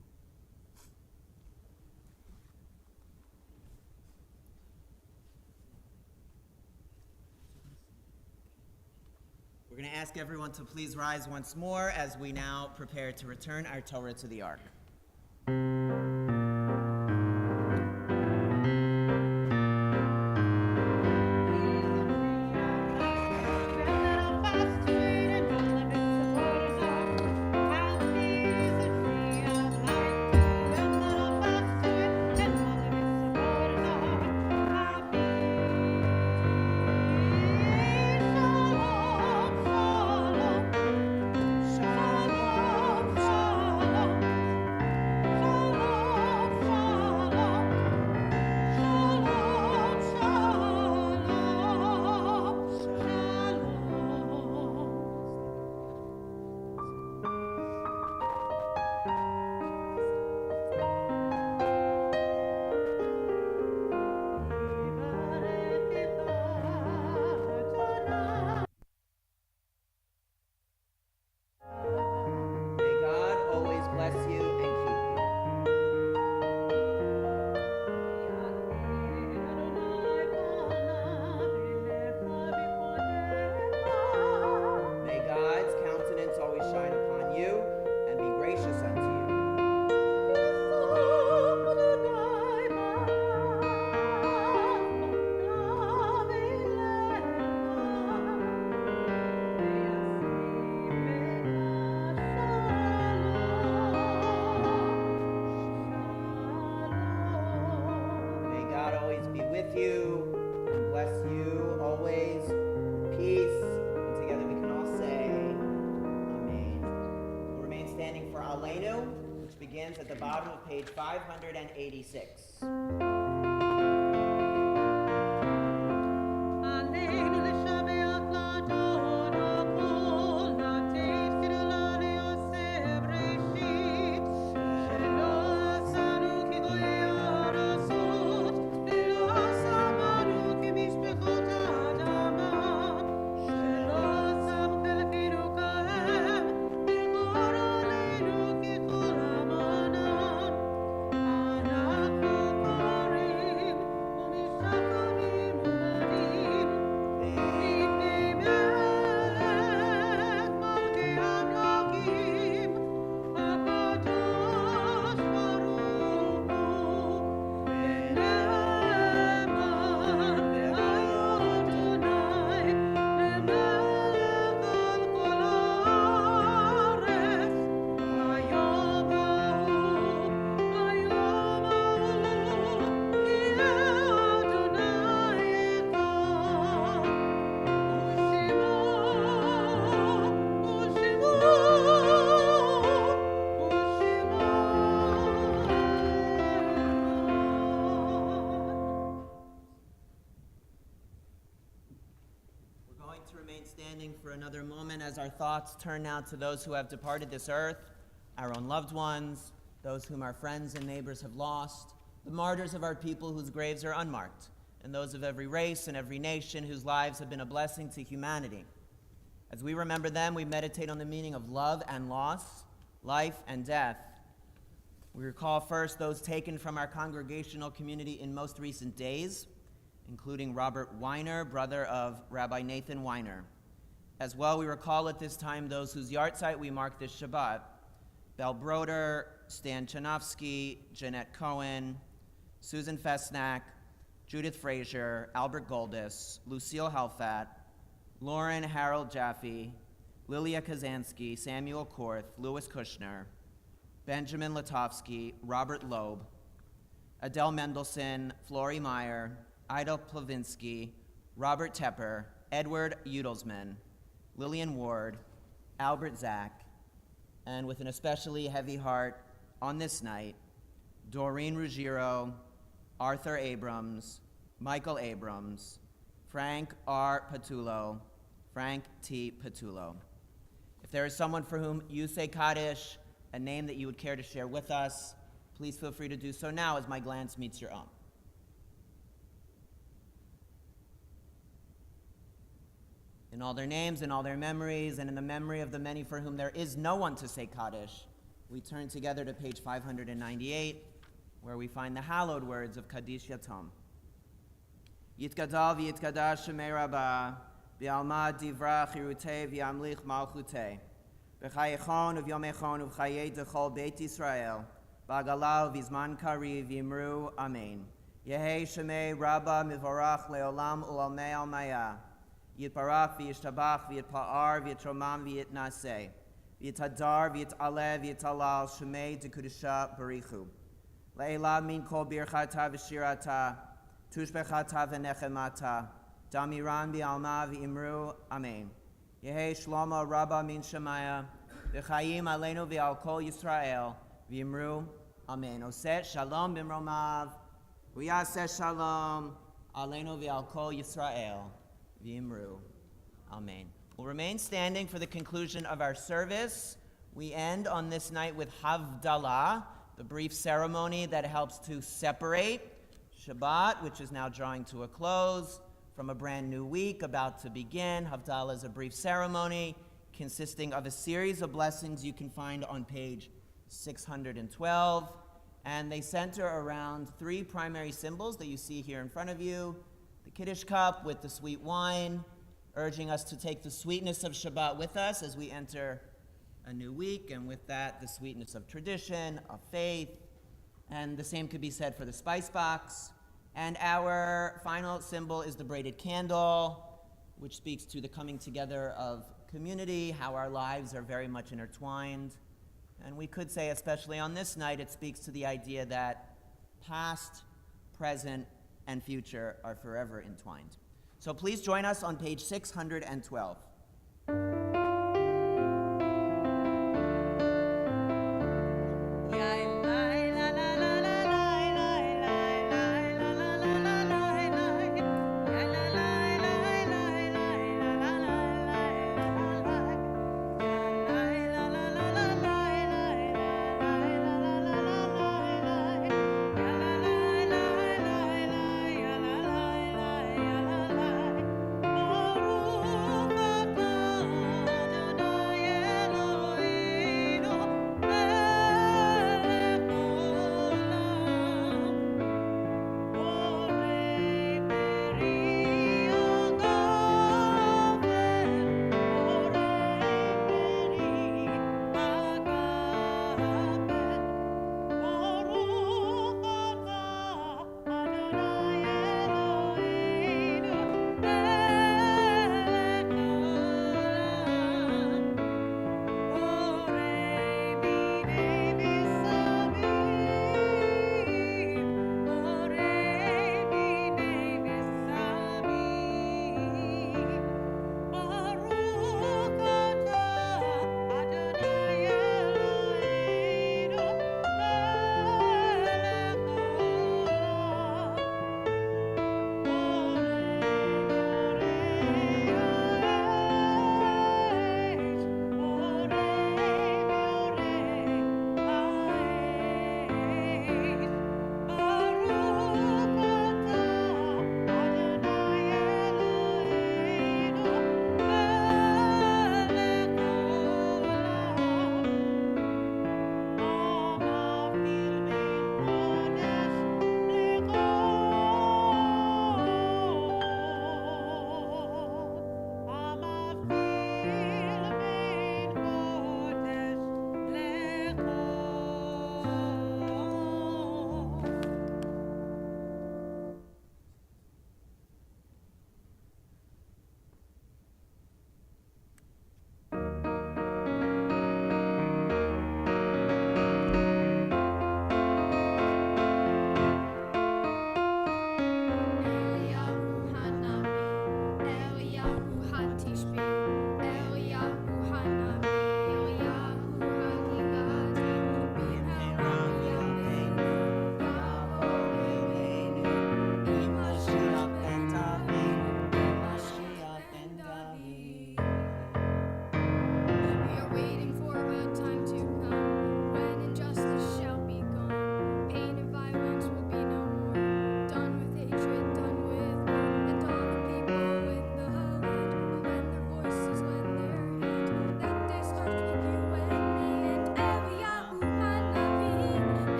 We're going to ask everyone to please rise once more as we now prepare to return our Torah to the Ark. May God always bless you and keep you. May God's countenance always shine upon you and be gracious unto you. May God always be with you and bless you always. Peace. And together we can all say, Amen. We'll remain standing for Aleinu, which begins at the bottom of page 586. Standing for another moment as our thoughts turn now to those who have departed this earth, our own loved ones, those whom our friends and neighbors have lost, the martyrs of our people whose graves are unmarked, and those of every race and every nation whose lives have been a blessing to humanity. As we remember them, we meditate on the meaning of love and loss, life and death. We recall first those taken from our congregational community in most recent days, including Robert Weiner, brother of Rabbi Nathan Weiner. As well, we recall at this time those whose yahrzeit we mark this Shabbat: Belle Broder, Stan Chanovsky, Jeanette Cohen, Susan Fesnack, Judith Frazier, Albert Goldis, Lucille Helfat, Lauren Harold Jaffe, Lilia Kazansky, Samuel Korth, Louis Kushner, Benjamin Latovsky, Robert Loeb, Adele Mendelson, Flory Meyer, Ida Plavinsky, Robert Tepper, Edward Udelsman, Lillian Ward, Albert Zach, and with an especially heavy heart on this night, Doreen Ruggiero, Arthur Abrams, Michael Abrams, Frank R. Patullo, Frank T. Patullo. If there is someone for whom you say Kaddish, a name that you would care to share with us, please feel free to do so now as my glance meets your own. In all their names, in all their memories, and in the memory of the many for whom there is no one to say Kaddish, we turn together to page 598, where we find the hallowed words of Kadishyatom. Yitgadal v'yitkadash shemei Rabbah, v'alma divra chirutei v'yamlich malchutei, v'chayechon uv'yomechon uv'chayei dechol Beit Yisrael, b'agalal v'zman kariv v'yimru amen. Yehei shemei Rabbah mivorach leolam u'almei almaya, Yitbarach v'yishtabach v'yitpa'ar v'yitromam v'yitnaseh, v'yitadar v'yitaleh v'yitalal shemei dekudisha barichu. Le'ela min kol birchata v'shirata, tushbechata v'nechemata, damiran v'alma v'imru amen. Yehi shlomo rabba min shemaya, v'chayim aleinu v'al kol Yisrael, v'imru amen. Oseh shalom b'mromav, v'yaseh shalom, aleinu v'al kol Yisrael, v'imru amen. We'll remain standing for the conclusion of our service. We end on this night with Havdalah, the brief ceremony that helps to separate Shabbat, which is now drawing to a close, from a brand new week about to begin. Havdalah is a brief ceremony consisting of a series of blessings you can find on page 612, and they center around three primary symbols that you see here in front of you: the Kiddush cup with the sweet wine, urging us to take the sweetness of Shabbat with us as we enter a new week, and with that, the sweetness of tradition, of faith, and the same could be said for the spice box. And our final symbol is the braided candle, which speaks to the coming together of community, how our lives are very much intertwined. And we could say, especially on this night, it speaks to the idea that past, present, and future are forever entwined. So please join us on page 612.